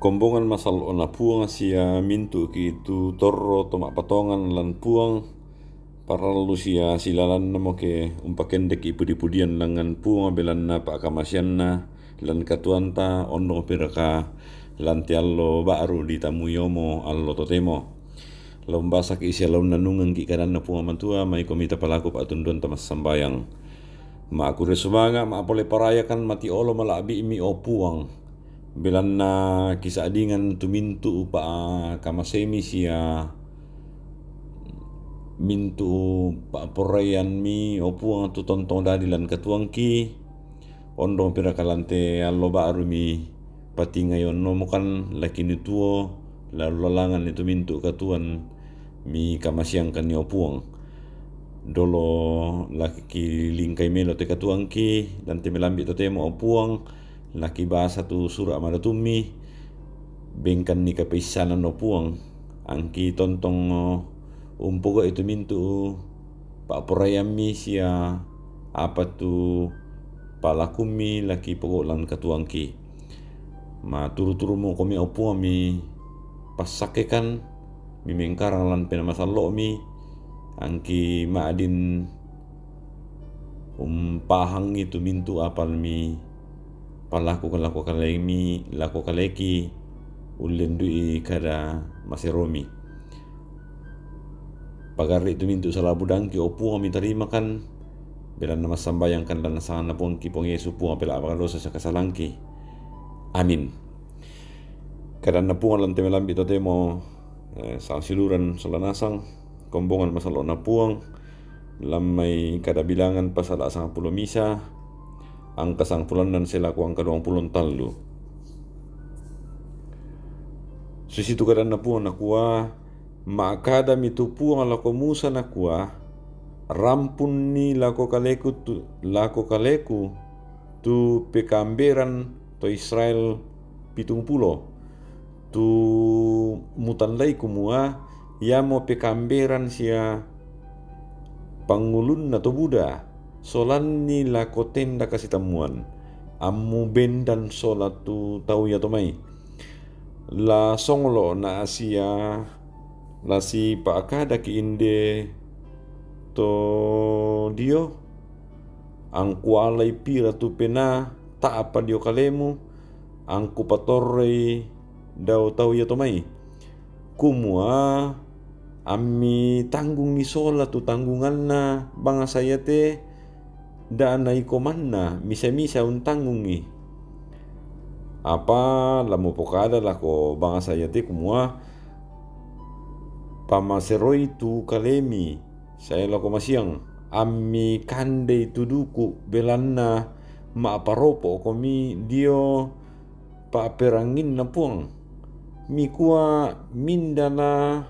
Kombongan masal ona puang sia mintu ki tu torro tomak patongan lan puang paralu sia silalan namo ke umpakendek ipudi-pudian langan puang belan na pa kamasianna lan katuanta onno piraka lan tiallo baru di tamu yomo allo totemo lombasa ki isia laun nanungan ki kadanna puang mantua mai komita palaku pa tundun tamas sambayang ma aku resumanga ma apole parayakan mati olo malabi mi o puang belan na kisadingan tumintu pa kamasemi sia mintu pa porayan mi opuang tu tontong dadilan katuang ki ondo pira kalante allo baru mi patingayon no mokan lakini tuo lalu lalangan itu mintu katuan mi kamasiang kan ni opuang dolo laki lingkai melo te katuang ki dan te melambi to temo opuang laki bahasa tu surah madatumi bengkan ni kapaisanan opuang angki tontong umpoga itu mintu pak porayami sia apa tu palakumi laki pokok lan katuangki ma turu-turu mo komi opuang mi pasakekan mi mengkarang lan pena masalo mi angki maadin pahang itu mintu apal mi palaku kaleki ulendui kada maseromi pagari itu mintu salabudang ki opuang mi tarima kan belan nama sambayangkan dan sana pun ki pong Yesu puang pela apakan dosa sa kasalangki amin kadan na puang lan temelambi to temo sang siluran salanasang kombongan masalo na puang lamai kada bilangan pasal asang pulo misa angka sang pulan dan selaku angka 20 talu sisitu kadan na puang nakua makada mitu puang lako Musa nakua rampun ni lako kaleku tu pekamberan to Israel 70 tu mutan lai kumua yamo pekamberan sia pangulun na to Buddha solan ni lako tenda kasih temuan ammu bendan solat tu tau ya tomai la songlo na asia la si paakada ki inde to dio angku alai pira tu pena ta apa dio kalemu angku patorrei dau tau ya tomai kumua ami tanggung mi sola tu tanggunganna banga saya te dana ikomanna misa-misa un tanggung mi apa lamu pokada lako banga saya te kumua pamaseroi tu kalemi saya lako masiang ami kande tuduku belanna ma paropo komi dio pa perangin na puang mi kua mindana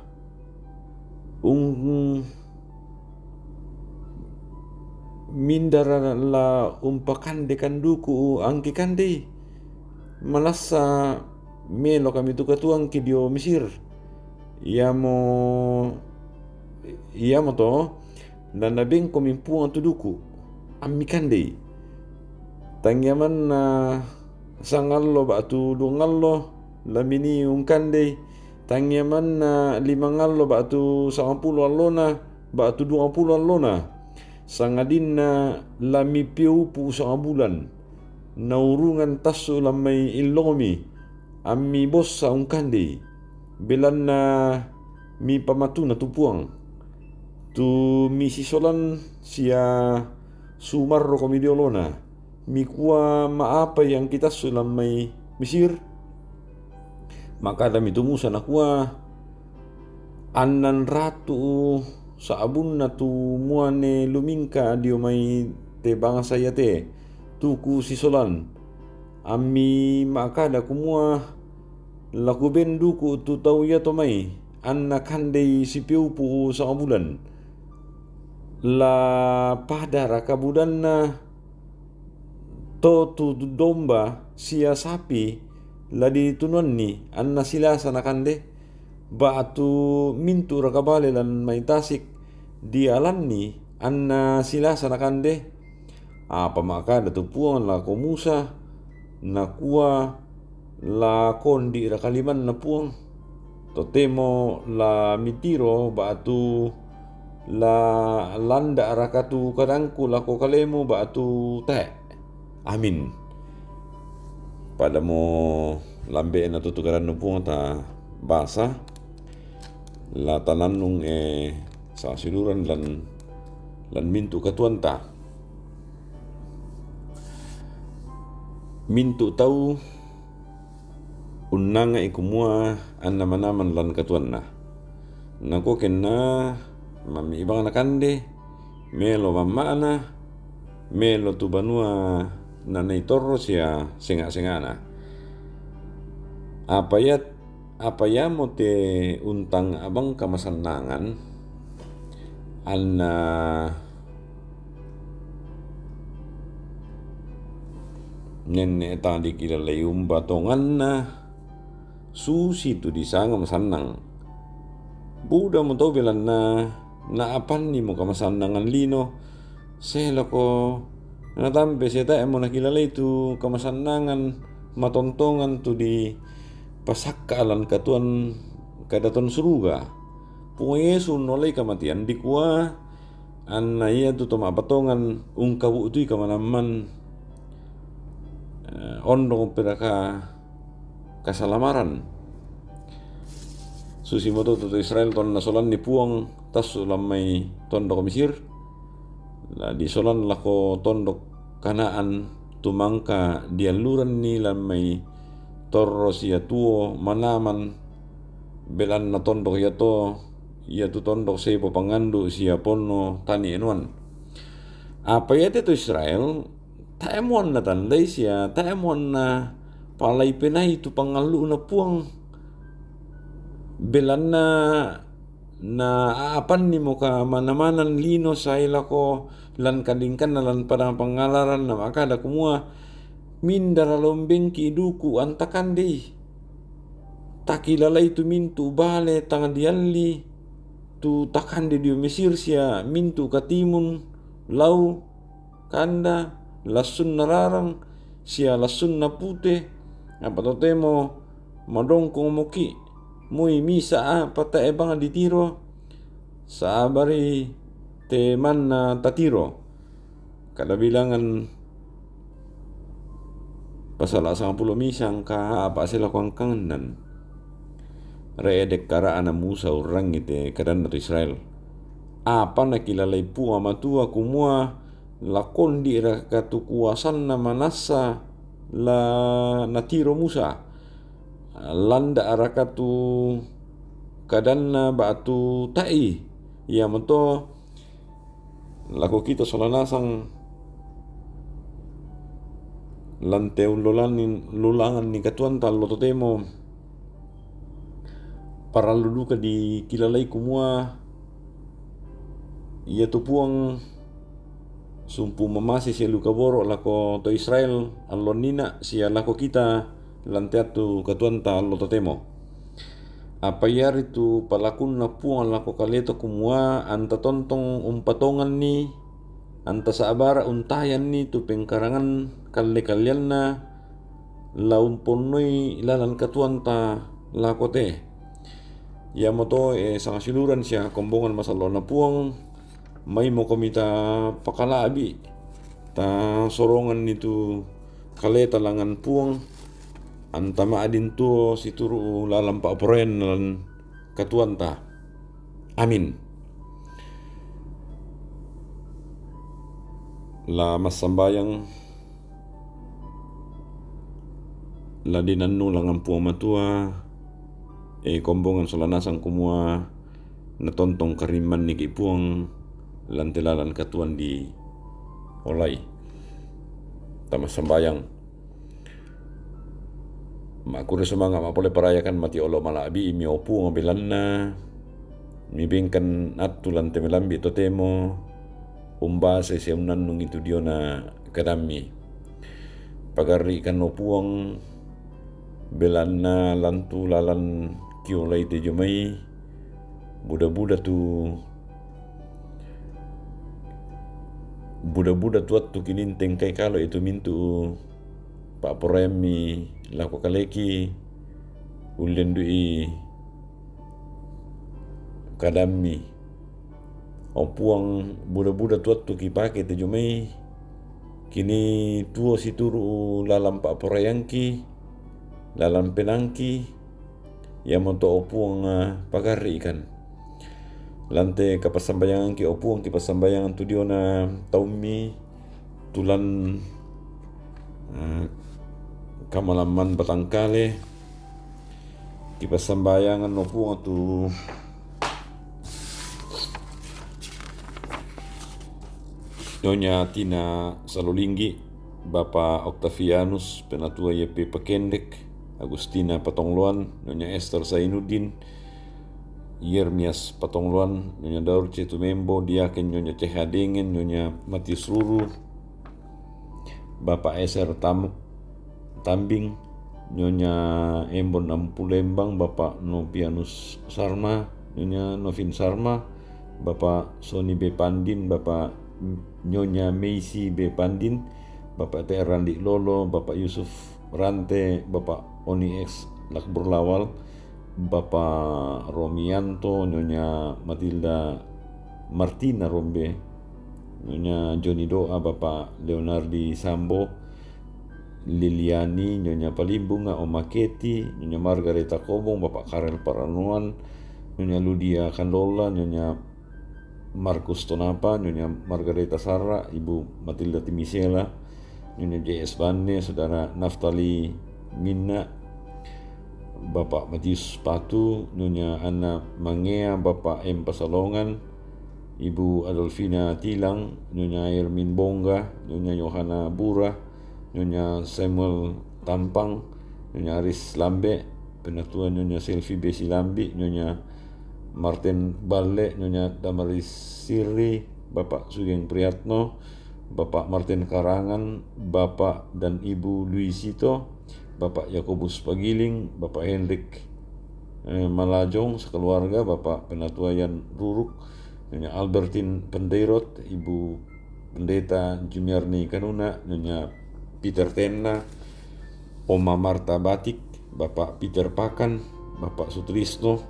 mindara la umpakande kanduku angki kande malasa melo kami tu katuang ki dio Mesir Iamo to dan nabeng komimpuang tuduku amikande tangyaman na sangallo batu dungallo lamini ungkande tangyaman na limangallo batu 10 allona batu 20 allona sangadin na lami piupu sa bulan naurungan tasu lamay ilomi ami bos sa ungkande belan na mi pamatu na tupuang tu mi sisolan sia sumarro komidiolona mi kuwa maapa yang kita sulam may Mesir maka dami tumusa na kuwa anan ratu sa abun na tu muane lumingka dio may te bangsa yate tuku sisolan ami makada kumua laku benduku tu tau ya tomai anak handai si piupu sa bulan la pada rakabudanna to tu domba sia sapi la di tunuan ni anna sila sana kande batu mintu rakabale lan mai tasik di alan ni anna sila sana kande apa maka datu puang la ko Musa nakua la kondi ra kaliman na puang totemo la mitiro batu la landa rakatu kadangku lako kalemu batu te. Amin. Pada mo lambe na tutukaran no puang ta basa la tananung sa siluran lan mintu katuan ta mintu tau unnanga ikumua an naman lan katuan na nako kenna mami ibang nakande melo mamana melo tu banua nanay torro siya singa-singana apa ya mo te untang abang kamasanangan an nenne tadi kilalay batongan na susi tu di sanga masanang buda mo to bilan na naapan ni mo kamasanangan lino sela ko natampe seta mo nakilalay tu kamasanangan matontongan tu di pasakalan katuan kadaton suruga pungesu nolay kamatian di kuwa an iya tu toma patongan ungkawu tu kamanaman ondo peraka kasalamaran susimoto tu Israel ton nasolan ni puang tas sulamay tondok Mesir la di solan lako tondok Kanaan tumangka dialuran ni lamay torro siya tuo manaman belan na tondok yato iya tu tondok sebo pangandu siya pono tani enuan apa yate tu Israel taemon na tanday siya taemon na palay penay tu pangalu na puang belan na aapan ni mo ka manamanan lino sa ila ko lan kadingkan na lan padang pangalaran na makada kumua mindara lombeng ki duku antakan di takilalay tu mintu bale tangan dialli tu takan di Mesir siya mintu katimun lau kanda lasun nararang siya lasun na pute apa totemo madongkong moki muy misa pata ebang ditiro sa abari teman na tatiro kada bilangan pasal 10 misang ka apa sila kuang kangan reedek karaan na Musa orang ite kadan dari Israel apa na kilalay pu amatua kumua lakon di rakatu kuasan na manasa la natiro Musa landa arakatu kadan na batu tai ya mento lako kita solanasang lanteu lulangan ni katuan talo totemo para luluka di kilalay kumua iya tupuang sumpu mamasi siya luka boro lako to Israel alon nina siya lako kita lanteatu katuan talo totemo apa yari tu palakun na puang lako kaleto kumua anta tontong umpatongan ni anta saabara untayan ni tu pengkarangan kalian na laumponnoy lalan katuan ta lakote ya moto sang siluran siya kombongan masalo na puang may mo komita pakalabi ta sorongan nitu kaleta langan puang anta maadin tu situru lalam pa poren lan katuan ta amin la masambayang la dinannu langan puang matua kombongan solanasang kumua natontong kariman ni kipuang lantelalan katuan di olay tama sambayang makure sumanga mapole parayakan mati olo malabi mi opu ngabilan na mi bingkan atulan temelambi totemo umbase siamnan nung itu dio na kadami pagari kan opuang belan na lantu lalan kiolay te jumay buda-buda tuat tu kininteng kay kalo itu mintu Pak Poremi lako kaleki ulen dui kadami opuang buda-buda tuat tu kipake te jomai kini tuo situru lalam Pak Porayangki lalam penangki yang monto opuang pagari ikan lante kapasambayangan ki opuang ki pasambayangan tu diona taumi tulan kamalaman batangkale ki pasambayangan opuang tu Nyonya Tina Salolinggi, Bapak Octavianus Penatua YP Pakendek, Agustina Patongloan, Nyonya Esther Zainuddin, Yermias Patongloan, Nyonya Daur Cetumembo, Diaken Nyonya Cehadengen, Nyonya Matius Ruru, Bapak Eser Tambing, Nyonya Embon Ampulembang, Bapak Novianus Sarma, Nyonya Novin Sarma, Bapak Sony B. Pandin, Bapak Nyonya Meisi B. Pandin, Bapak T. Randi Lolo, Bapak Yusuf Rante, Bapak Oni X Lakbur Lawal, Bapak Romianto, Nyonya Matilda Martina Rombe, Nyonya Joni Doa, Bapak Leonardi Sambo, Liliani, Nyonya Palimbunga, Oma Keti, Nyonya Margareta Kobong, Bapak Karel Paranuan, Nyonya Ludia Kandola, Nyonya Markus Tonapa, Nyonya Margareta Sarra, Ibu Matilda Timisela, Nyonya JS Bane, Saudara Naftali Minna, Bapak Matius Patu, Nyonya Anna Mangea, Bapak M. Pasalongan, Ibu Adolfina Tilang, Nyonya Ermin Bongga, Nyonya Yohana Bura, Nyonya Samuel Tampang, Nyonya Aris Lambe, Penatua Nyonya Selvi Besi Lambi, Nyonya Martin Balle, Nyonya Damaris Sirri, Bapak Sugeng Priyatno, Bapak Martin Karangan, Bapak dan Ibu Luisito, Bapak Yakobus Pagiling, Bapak Hendrik Malajong sekeluarga, Bapak Penatua Yan Ruruk, Nyonya Albertin Pendeirot, Ibu Pendeta Jumiarni Kanuna, Nyonya Peter Tenna, Oma Marta Batik, Bapak Peter Pakan, Bapak Sutrisno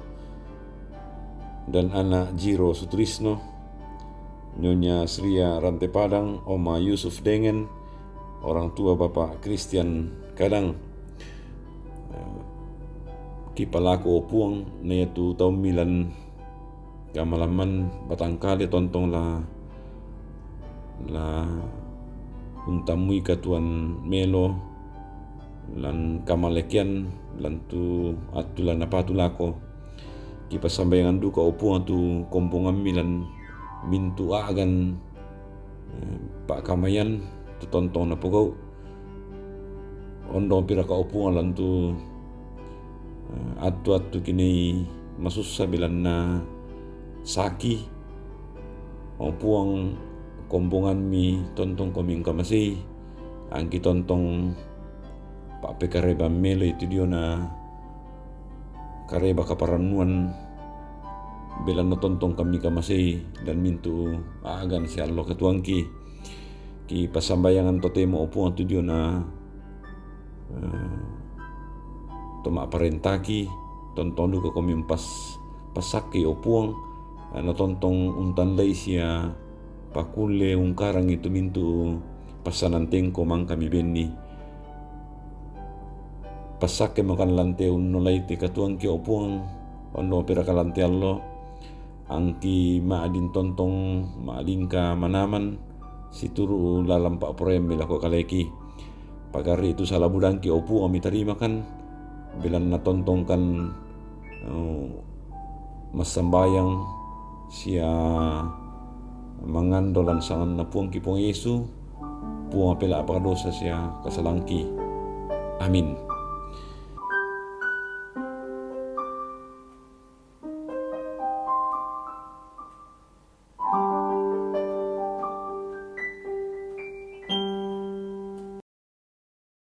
dan anak Jiro Sutrisno, Nyonya Sria Rante Padang, Oma Yusuf Dengan, orang tua Bapak Christian Kadang, Kipalaku Opuang, Netu Taumilan Kamalaman Batangkali tontong la untamui katuan Melo lan kamalekian lan tu atulan napatulako ki pasambayangan duka opuang tu kompongan milan mintu agan Pak Kamayan tu tontong na pugau ondong pira ka opuang lan tu atu kini masussa bilan na saki opuang kompongan mi tontong koming kamasi angki tontong Pak Pekareba Melo itu dia na kareba kaparanuan belan na tontong kami kamasay dan mintu aagan si Allah ketuangki ki pasambayangan totemo opuang tu dia na toma parentaki tontong duka kami pasaki opuang na tontong untan lay siya pakule ungkarang itu mintu pasananteng ko mang kami benni pasake makan lante unolay ti katuang ki opuang ono pira kalante allo angki maadin tontong maadin ka manaman situru lalam Pak Poremi lako kaleki pagari itu salah budang ki opuang mi tarima kan bilan na tontong kan masambayang siya mangandolan sangan na puang ki puang Yesu puang pela apa dosa siya kasalangki. Amin.